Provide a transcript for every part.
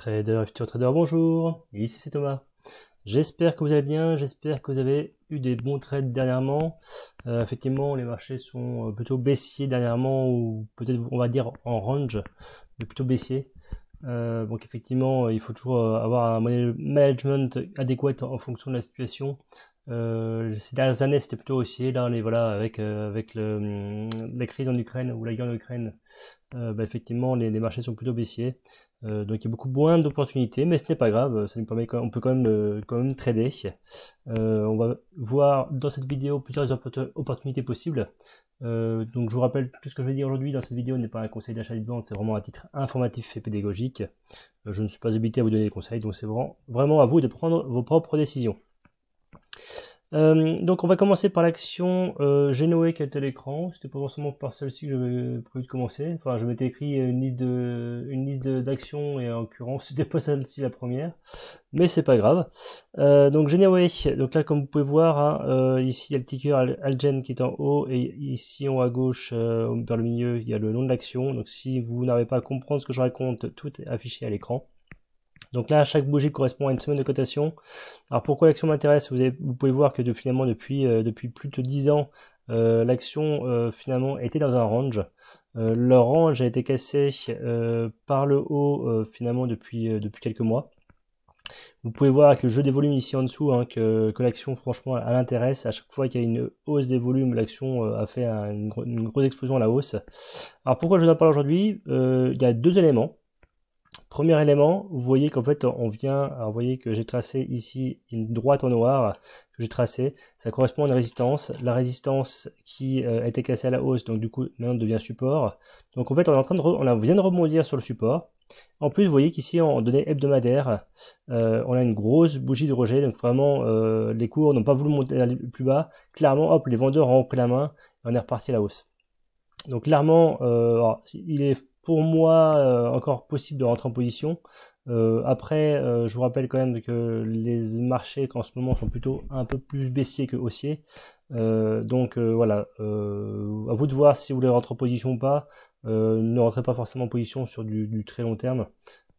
Futur trader, bonjour, ici c'est Thomas. J'espère que vous allez bien, j'espère que vous avez eu des bons trades dernièrement. Effectivement, les marchés sont plutôt baissiers dernièrement, ou peut-être on va dire en range, mais plutôt baissiers. Donc effectivement, il faut toujours avoir un management adéquat en fonction de la situation. Ces dernières années, c'était plutôt haussier. Là, on est voilà avec la crise en Ukraine ou la guerre en Ukraine. Effectivement, les marchés sont plutôt baissiers. Donc il y a beaucoup moins d'opportunités, mais ce n'est pas grave. Ça nous permet, on peut quand même trader. On va voir dans cette vidéo plusieurs opportunités possibles. Donc je vous rappelle, tout ce que je vais dire aujourd'hui dans cette vidéo n'est pas un conseil d'achat et de vente, c'est vraiment à titre informatif et pédagogique. Je ne suis pas habité à vous donner des conseils, donc c'est vraiment à vous de prendre vos propres décisions. Donc on va commencer par l'action Genoé qui est à l'écran. C'était pas forcément par celle-ci que j'avais prévu de commencer. Enfin, je m'étais écrit une liste d'actions et en l'occurrence c'était pas celle-ci la première, mais c'est pas grave. Donc Genoé, donc là comme vous pouvez voir, hein, ici il y a le ticker Algen qui est en haut et ici en haut à gauche vers le milieu il y a le nom de l'action. Donc si vous n'arrivez pas à comprendre ce que je raconte, tout est affiché à l'écran. Donc là, chaque bougie correspond à une semaine de cotation. Alors pourquoi l'action m'intéresse? Vous pouvez voir que finalement depuis plus de 10 ans, l'action finalement était dans un range. Le range a été cassé par le haut finalement depuis quelques mois. Vous pouvez voir avec le jeu des volumes ici en dessous hein, que l'action franchement elle intéresse. À chaque fois qu'il y a une hausse des volumes, l'action a fait une grosse explosion à la hausse. Alors pourquoi je vous en parle aujourd'hui? Il y a deux éléments. Premier élément, vous voyez qu'en fait on vient, alors vous voyez que j'ai tracé ici une droite en noir que j'ai tracée, ça correspond à une résistance, la résistance qui a été cassée à la hausse, donc du coup maintenant devient support. Donc en fait on vient de rebondir sur le support. En plus vous voyez qu'ici en données hebdomadaires, on a une grosse bougie de rejet, donc vraiment les cours n'ont pas voulu monter plus bas, clairement hop les vendeurs ont repris la main et on est reparti à la hausse. Donc clairement, il est pour moi encore possible de rentrer en position. Après, je vous rappelle quand même que les marchés en ce moment sont plutôt un peu plus baissiers que haussiers. Voilà, à vous de voir si vous voulez rentrer en position ou pas. Ne rentrez pas forcément en position sur du très long terme.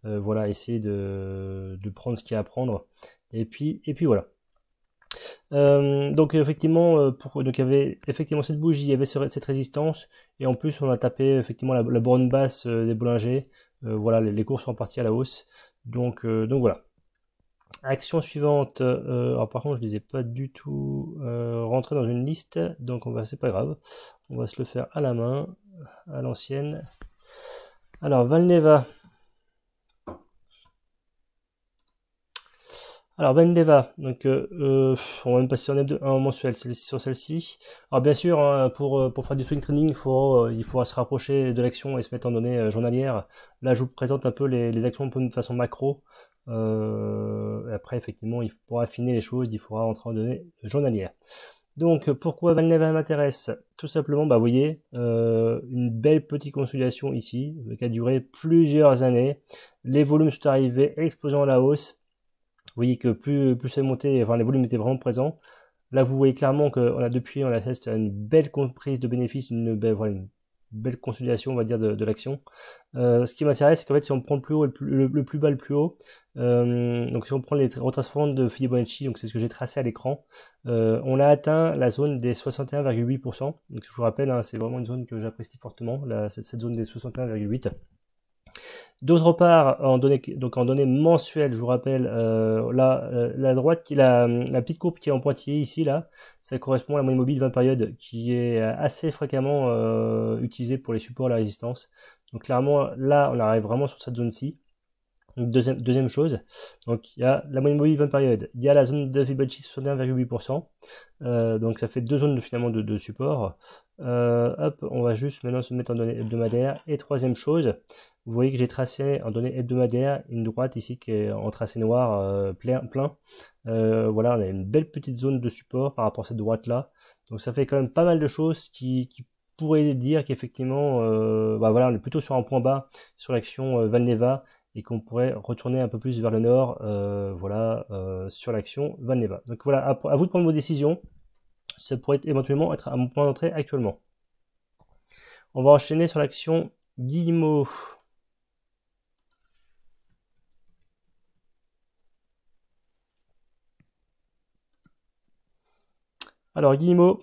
Voilà, essayez de prendre ce qu'il y a à prendre. Et puis voilà. Donc effectivement, donc il y avait effectivement cette bougie, il y avait cette résistance, et en plus on a tapé effectivement la borne basse des Bollinger. Voilà, les cours sont partis à la hausse. Donc voilà. Action suivante. Alors par contre, je les ai pas du tout rentrés dans une liste, donc c'est pas grave. On va se le faire à la main, à l'ancienne. Alors Valneva. Alors Vendeva, donc on va même passer en mensuel sur celle-ci. Alors bien sûr, hein, pour faire du swing trading, il faudra se rapprocher de l'action et se mettre en données journalières. Là, je vous présente un peu les actions de façon macro. Après, effectivement, pour affiner les choses, il faudra entrer en données journalières. Donc, pourquoi Valneva m'intéresse? Tout simplement, vous voyez, une belle petite consolidation ici, qui a duré plusieurs années. Les volumes sont arrivés, explosant à la hausse. Vous voyez que plus c'est monté, enfin les volumes étaient vraiment présents. Là, vous voyez clairement qu'on a depuis, on assiste à une belle prise de bénéfices, une belle consolidation, on va dire, de l'action. Ce qui m'intéresse, c'est qu'en fait, si on prend le plus haut, le plus bas, le plus haut, donc si on prend les retracements de Fibonacci, donc c'est ce que j'ai tracé à l'écran, on a atteint la zone des 61,8%. Donc je vous rappelle, hein, c'est vraiment une zone que j'apprécie fortement, cette zone des 61,8%. D'autre part, en données mensuelles, je vous rappelle, la droite, la petite courbe qui est en pointillé ici, là, ça correspond à la moyenne mobile 20 périodes, qui est assez fréquemment utilisée pour les supports et la résistance. Donc clairement, là, on arrive vraiment sur cette zone-ci. Donc, deuxième chose, donc il y a la moyenne mobile 20 périodes, il y a la zone de Fibonacci 61,8%, donc ça fait deux zones finalement de support. Hop, on va juste maintenant se mettre en données hebdomadaires. Et troisième chose, vous voyez que j'ai tracé en données hebdomadaires une droite ici qui est en tracé noir plein. Voilà, on a une belle petite zone de support par rapport à cette droite là. Donc ça fait quand même pas mal de choses qui pourraient dire qu'effectivement, voilà, on est plutôt sur un point bas sur l'action Valneva, et qu'on pourrait retourner un peu plus vers le nord, sur l'action Valneva. Donc voilà, à vous de prendre vos décisions. Ça pourrait éventuellement être à mon point d'entrée actuellement. On va enchaîner sur l'action Guillemot. Alors Guillemot,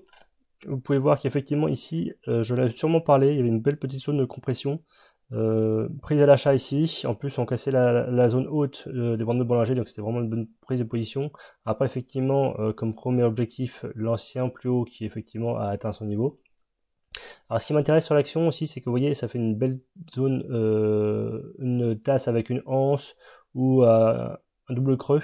vous pouvez voir qu'effectivement ici, je l'ai sûrement parlé, il y avait une belle petite zone de compression. Prise à l'achat ici, en plus on cassait la zone haute des bandes de Bollinger, donc c'était vraiment une bonne prise de position. Après effectivement, comme premier objectif, l'ancien plus haut qui effectivement a atteint son niveau. Alors ce qui m'intéresse sur l'action aussi, c'est que vous voyez, ça fait une belle zone, une tasse avec une anse ou un double creux.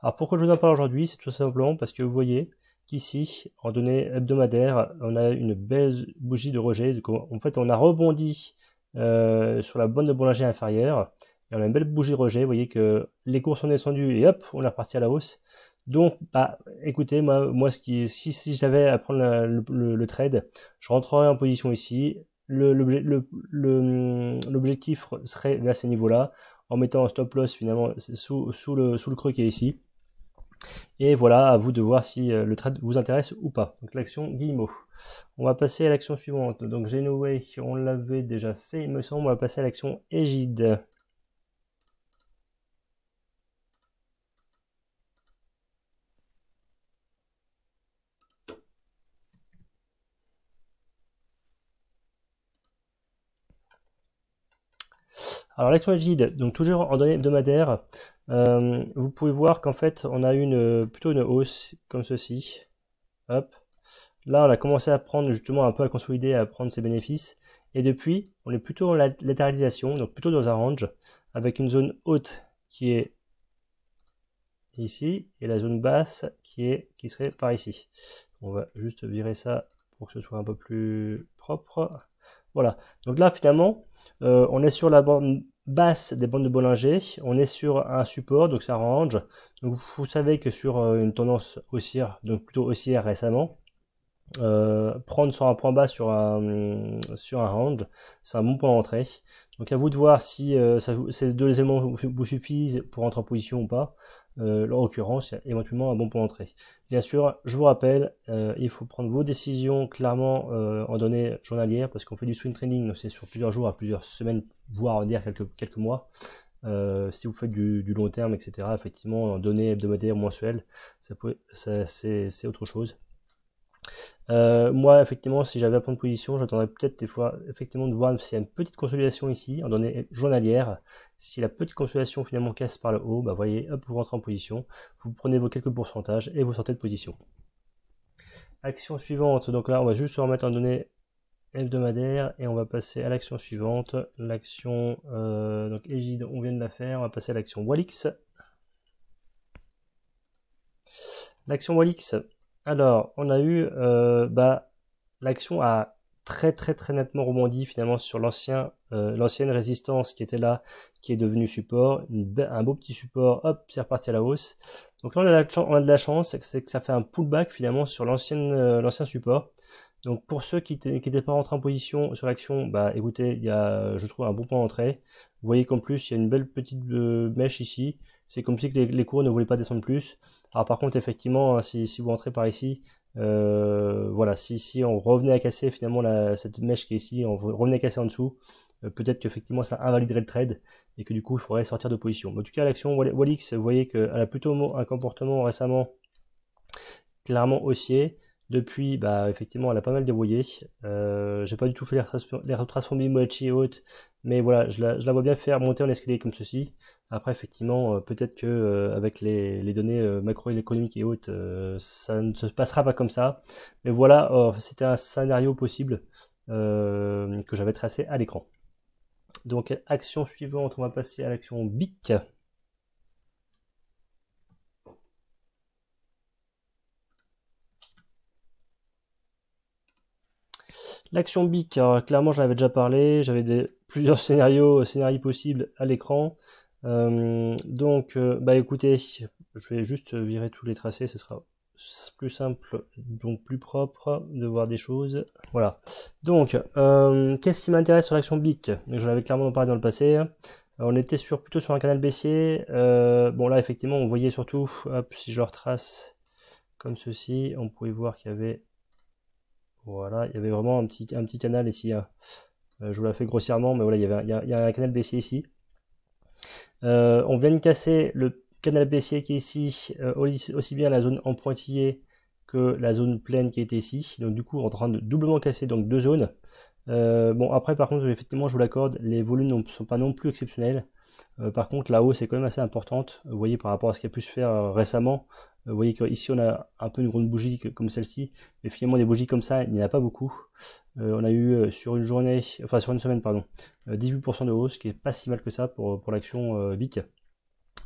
Alors pourquoi je vous en parle aujourd'hui? C'est tout simplement parce que vous voyez qu'ici, en données hebdomadaires, on a une belle bougie de rejet. Donc, en fait, on a rebondi sur la bande de Bollinger inférieure et on a une belle bougie de rejet. Vous voyez que les cours sont descendus et hop, on est reparti à la hausse. Donc, bah, écoutez, moi si j'avais à prendre le trade, je rentrerai en position ici. L'objectif serait vers ces niveaux-là, en mettant un stop loss finalement sous le creux qui est ici. Et voilà, à vous de voir si le trade vous intéresse ou pas. Donc l'action Guillemot. On va passer à l'action suivante. Donc Genoway, on l'avait déjà fait, il me semble. On va passer à l'action Égide. Alors l'action Égide, donc toujours en données hebdomadaires, vous pouvez voir qu'en fait on a plutôt une hausse comme ceci. Hop. Là on a commencé à prendre justement un peu à consolider, à prendre ses bénéfices. Et depuis, on est plutôt en latéralisation, donc plutôt dans un range, avec une zone haute qui est ici, et la zone basse qui serait par ici. On va juste virer ça pour que ce soit un peu plus propre. Voilà, donc là finalement, on est sur la bande basse des bandes de Bollinger, on est sur un support, donc ça range. Donc vous savez que sur une tendance haussière, donc plutôt haussière récemment, prendre sur un point bas sur un range, c'est un bon point d'entrée. Donc à vous de voir si ces deux éléments vous suffisent pour entrer en position ou pas. En l'occurrence, il y a éventuellement un bon point d'entrée. Bien sûr, je vous rappelle, il faut prendre vos décisions clairement en données journalières parce qu'on fait du swing trading, donc c'est sur plusieurs jours à plusieurs semaines, voire on va dire quelques mois. Si vous faites du long terme, etc., effectivement, en données hebdomadaires, mensuelles, c'est autre chose. Moi, effectivement, si j'avais à prendre position, j'attendrais peut-être des fois, effectivement, de voir s'il y a une petite consolidation ici, en données journalières. Si la petite consolidation finalement casse par le haut, bah voyez, hop, vous rentrez en position, vous prenez vos quelques pourcentages et vous sortez de position. Action suivante, donc là, on va juste se remettre en données hebdomadaires et on va passer à l'action suivante. L'action, donc Égide, on vient de la faire, on va passer à l'action Walix. L'action Walix, alors, on a eu, l'action a très nettement rebondi finalement sur l'ancienne résistance qui était là, qui est devenue support, un beau petit support, hop, c'est reparti à la hausse. Donc là, on a de la chance, c'est que ça fait un pullback finalement sur l'ancien support. Donc pour ceux qui n'étaient pas rentrés en position sur l'action, bah écoutez, il y a, je trouve, un bon point d'entrée. Vous voyez qu'en plus, il y a une belle petite mèche ici. C'est comme si que les cours ne voulaient pas descendre plus. Alors par contre, effectivement, hein, si vous rentrez par ici, voilà, si on revenait à casser finalement cette mèche qui est ici, on revenait à casser en dessous, peut-être qu'effectivement ça invaliderait le trade et que du coup il faudrait sortir de position. Mais en tout cas, l'action Walix, vous voyez qu'elle a plutôt un comportement récemment clairement haussier. Depuis, bah, effectivement, elle a pas mal débrouillé. J'ai pas du tout fait les retracements Fibonacci et hautes, mais voilà, je la vois bien faire monter en escalier comme ceci. Après, effectivement, peut-être que avec les données macroéconomiques et hautes, ça ne se passera pas comme ça. Mais voilà, c'était un scénario possible que j'avais tracé à l'écran. Donc, action suivante, on va passer à l'action BIC. L'action BIC, alors, clairement j'en avais déjà parlé, j'avais plusieurs scénarios possibles à l'écran. Bah écoutez, je vais juste virer tous les tracés, ce sera plus simple, donc plus propre de voir des choses. Voilà. Donc, qu'est-ce qui m'intéresse sur l'action BIC? J'en avais clairement parlé dans le passé. On était plutôt sur un canal baissier. Bon là effectivement on voyait surtout, hop, si je le retrace comme ceci, on pouvait voir qu'il y avait, voilà, il y avait vraiment un petit canal ici. Hein. Je vous l'ai fait grossièrement, mais voilà, il y a un canal baissier ici. On vient de casser le canal baissier qui est ici, aussi bien la zone en pointillé que la zone pleine qui était ici. Donc du coup, on est en train de doublement casser donc deux zones. Bon, après, par contre, effectivement, je vous l'accorde, les volumes ne sont pas non plus exceptionnels. Par contre, la hausse est quand même assez importante. Vous voyez, par rapport à ce qui a pu se faire récemment, vous voyez qu'ici, on a un peu une grande bougie comme celle-ci. Mais finalement, des bougies comme ça, il n'y en a pas beaucoup. On a eu sur une journée, enfin sur une semaine, pardon, 18% de hausse, ce qui est pas si mal que ça pour l'action BIC.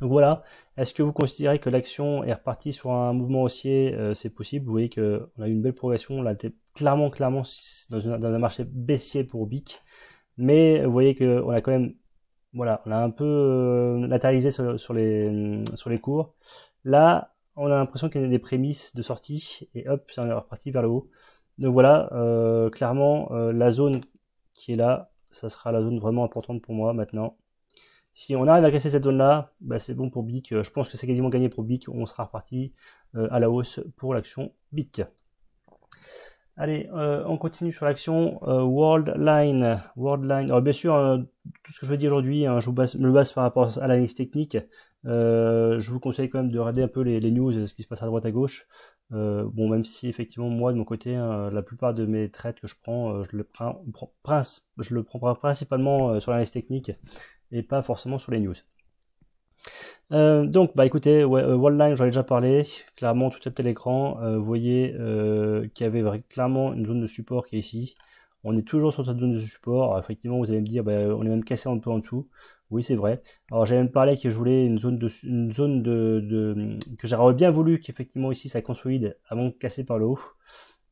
Donc voilà, est-ce que vous considérez que l'action est repartie sur un mouvement haussier? C'est possible, vous voyez qu'on a eu une belle progression, là, clairement dans un marché baissier pour BIC, mais vous voyez qu'on a quand même, voilà, on a un peu latéralisé sur les cours. Là, on a l'impression qu'il y a des prémices de sortie, et hop, c'est reparti vers le haut. Donc voilà, clairement, la zone qui est là, ça sera la zone vraiment importante pour moi maintenant. Si on arrive à casser cette zone-là, bah c'est bon pour BIC. Je pense que c'est quasiment gagné pour BIC. On sera reparti à la hausse pour l'action BIC. Allez, on continue sur l'action Worldline. Worldline. Alors bien sûr, tout ce que je veux dire aujourd'hui, je me base par rapport à l'analyse technique. Je vous conseille quand même de regarder un peu les news, ce qui se passe à droite à gauche. Bon, même si effectivement moi de mon côté, la plupart de mes trades que je prends, je le prends principalement sur l'analyse technique et pas forcément sur les news. Donc bah écoutez, Worldline, j'en ai déjà parlé, clairement tout à l'écran, vous voyez qu'il y avait clairement une zone de support qui est ici. On est toujours sur cette zone de support. Alors, effectivement, vous allez me dire, bah, on est même cassé un peu en dessous. Oui, c'est vrai. Alors j'avais même parlé que je voulais une zone que j'aurais bien voulu qu'effectivement ici ça consolide avant de casser par le haut.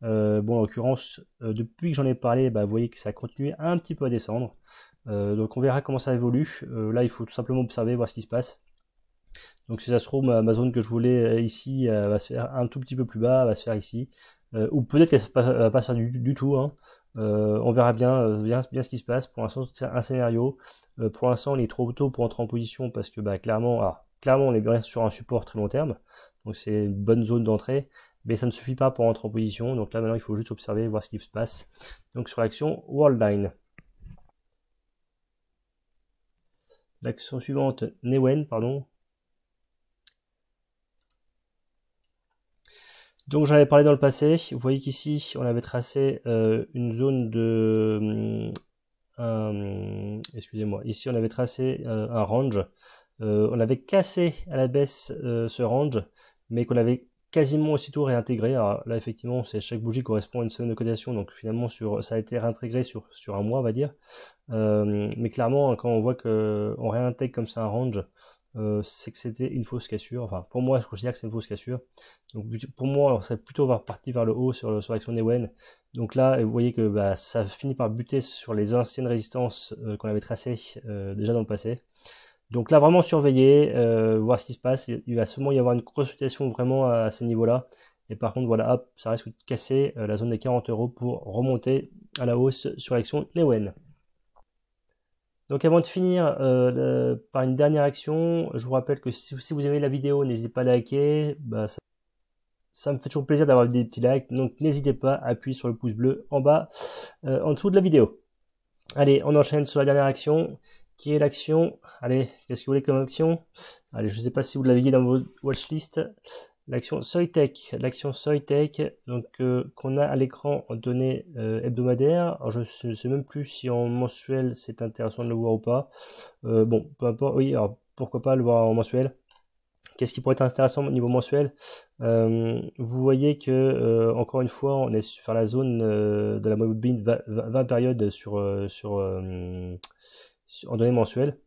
Bon, en l'occurrence, depuis que j'en ai parlé, bah, vous voyez que ça a continué un petit peu à descendre. Donc on verra comment ça évolue. Là, il faut tout simplement observer, voir ce qui se passe. Donc si ça se trouve, ma zone que je voulais ici va se faire un tout petit peu plus bas, va se faire ici. Ou peut-être qu'elle va pas se faire du tout. Hein. On verra bien ce qui se passe. Pour l'instant, c'est un scénario. Pour l'instant, il est trop tôt pour entrer en position parce que bah, clairement, on est bien sur un support très long terme. Donc c'est une bonne zone d'entrée. Mais ça ne suffit pas pour entrer en position. Donc là, maintenant, il faut juste observer, voir ce qui se passe. Donc sur l'action Worldline. L'action suivante, Newen, pardon. Donc j'en avais parlé dans le passé. Vous voyez qu'ici, on avait tracé une zone de... excusez-moi. Ici, on avait tracé un range. On avait cassé à la baisse ce range, mais qu'on avait quasiment aussitôt réintégré. Alors là, effectivement, chaque bougie correspond à une semaine de cotation, donc finalement, ça a été réintégré sur un mois, on va dire. Mais clairement, quand on voit qu'on réintègre comme ça un range, c'est que c'était une fausse cassure. Enfin, pour moi, je considère que c'est une fausse cassure. Donc, pour moi, alors, ça va plutôt partir vers le haut sur l'action Newen. Donc là, vous voyez que bah, ça finit par buter sur les anciennes résistances qu'on avait tracées déjà dans le passé. Donc là, vraiment surveiller, voir ce qui se passe. Il va sûrement y avoir une consultation vraiment à ces niveaux-là. Et par contre, voilà, hop, ça risque de casser la zone des 40 € pour remonter à la hausse sur l'action Newen. Donc avant de finir par une dernière action, je vous rappelle que si vous aimez la vidéo, n'hésitez pas à liker. Bah, ça me fait toujours plaisir d'avoir des petits likes. Donc n'hésitez pas à appuyer sur le pouce bleu en bas, en dessous de la vidéo. Allez, on enchaîne sur la dernière action, qui est l'action... Allez, qu'est-ce que vous voulez comme action? Allez, je ne sais pas si vous l'avez dans votre watchlist. L'action Soitec, donc qu'on a à l'écran en données hebdomadaires. Alors, je ne sais même plus si en mensuel c'est intéressant de le voir ou pas. Bon, peu importe. Oui, alors pourquoi pas le voir en mensuel. Qu'est-ce qui pourrait être intéressant au niveau mensuel? Vous voyez que encore une fois, on est sur la zone de la mobile 20 périodes en données mensuelles.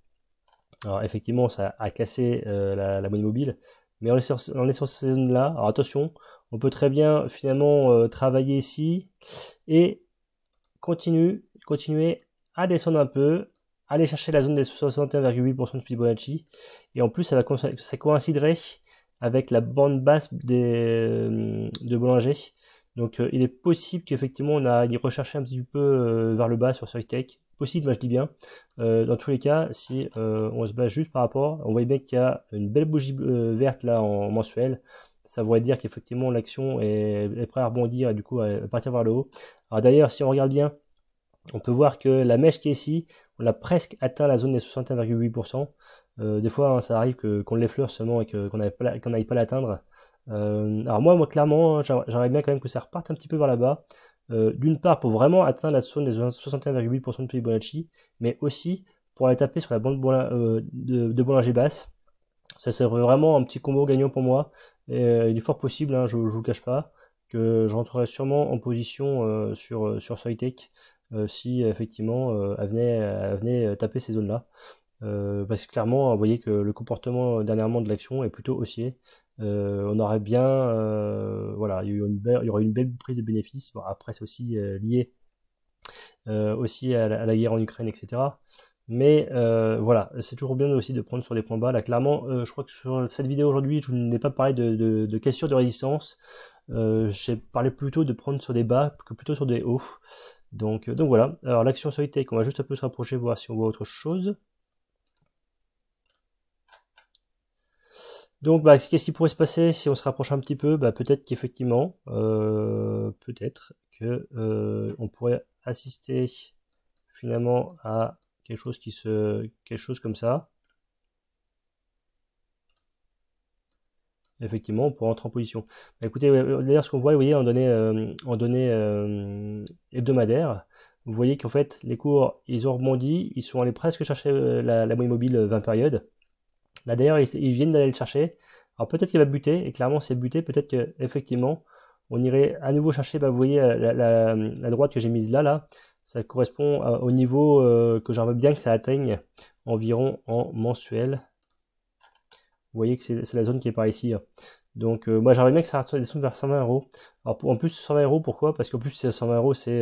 Alors effectivement, ça a cassé la moyenne mobile. Mais on est sur cette zone-là. Alors attention, on peut très bien finalement travailler ici et continuer à descendre un peu, aller chercher la zone des 61,8% de Fibonacci. Et en plus, ça coïnciderait avec la bande basse de Bollinger. Donc il est possible qu'effectivement on aille rechercher un petit peu vers le bas sur Soitec. Possible, moi je dis bien. Dans tous les cas, si on se base juste par rapport, on voit bien qu'il y a une belle bougie verte là en mensuel. Ça voudrait dire qu'effectivement l'action est prête à rebondir et du coup à partir vers le haut. Alors d'ailleurs, si on regarde bien, on peut voir que la mèche qui est ici, on a presque atteint la zone des 61,8%. Des fois, hein, ça arrive qu'on l'effleure seulement et qu'on n'aille pas l'atteindre. Alors moi clairement, hein, j'aimerais bien quand même que ça reparte un petit peu vers là-bas. D'une part pour vraiment atteindre la zone des 61,8% de Fibonacci, mais aussi pour aller taper sur la bande de Bollinger Basse. Ça serait vraiment un petit combo gagnant pour moi. Et, il est fort possible, hein, je ne vous le cache pas, que je rentrerai sûrement en position sur Soitec si effectivement elle venait taper ces zones-là. Parce que clairement, vous voyez que le comportement dernièrement de l'action est plutôt haussier. On aurait bien, voilà, il y aurait une belle prise de bénéfices. Bon, après, c'est aussi lié aussi à la guerre en Ukraine, etc. Mais voilà, c'est toujours bien aussi de prendre sur des points bas. Là, clairement, je crois que sur cette vidéo aujourd'hui, je n'ai pas parlé de cassure de résistance. J'ai parlé plutôt de prendre sur des bas que plutôt sur des hauts. Donc voilà. Alors l'action Soitec, on va juste un peu se rapprocher, voir si on voit autre chose. Donc, bah, qu'est-ce qui pourrait se passer si on se rapproche un petit peu? Bah, peut-être qu'effectivement, peut-être que on pourrait assister finalement à quelque chose comme ça. Effectivement, on pourrait rentrer en position. Bah, écoutez, d'ailleurs, ce qu'on voit, vous voyez, en données hebdomadaires, vous voyez qu'en fait, les cours, ils ont rebondi, ils sont allés presque chercher la moyenne mobile 20 périodes. Là d'ailleurs, ils viennent d'aller le chercher. Alors peut-être qu'il va buter, et clairement c'est buté, peut-être qu'effectivement, on irait à nouveau chercher, bah, vous voyez la droite que j'ai mise là, ça correspond au niveau que j'aimerais bien que ça atteigne environ en mensuel. Vous voyez que c'est la zone qui est par ici, hein. Donc moi j'aimerais bien que ça descende vers 120 euros. Alors en plus 120 euros, pourquoi? Parce qu'en plus 120 euros c'est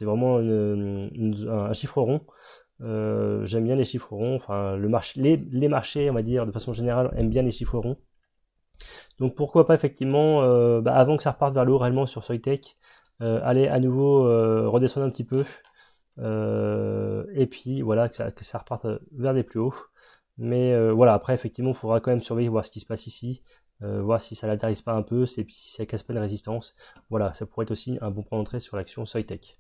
vraiment un chiffre rond. J'aime bien les chiffres ronds, enfin les marchés on va dire de façon générale aiment bien les chiffres ronds. Donc pourquoi pas effectivement bah, avant que ça reparte vers le haut réellement sur Soitec, aller à nouveau redescendre un petit peu et puis voilà que ça reparte vers des plus hauts. Mais voilà, après effectivement il faudra quand même surveiller, voir ce qui se passe ici, voir si ça n'atterrisse pas un peu, si ça casse pas de résistance. Voilà, ça pourrait être aussi un bon point d'entrée sur l'action Soitec.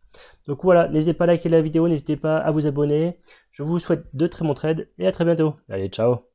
Donc voilà, n'hésitez pas à liker la vidéo, n'hésitez pas à vous abonner. Je vous souhaite de très bons trades et à très bientôt. Allez, ciao!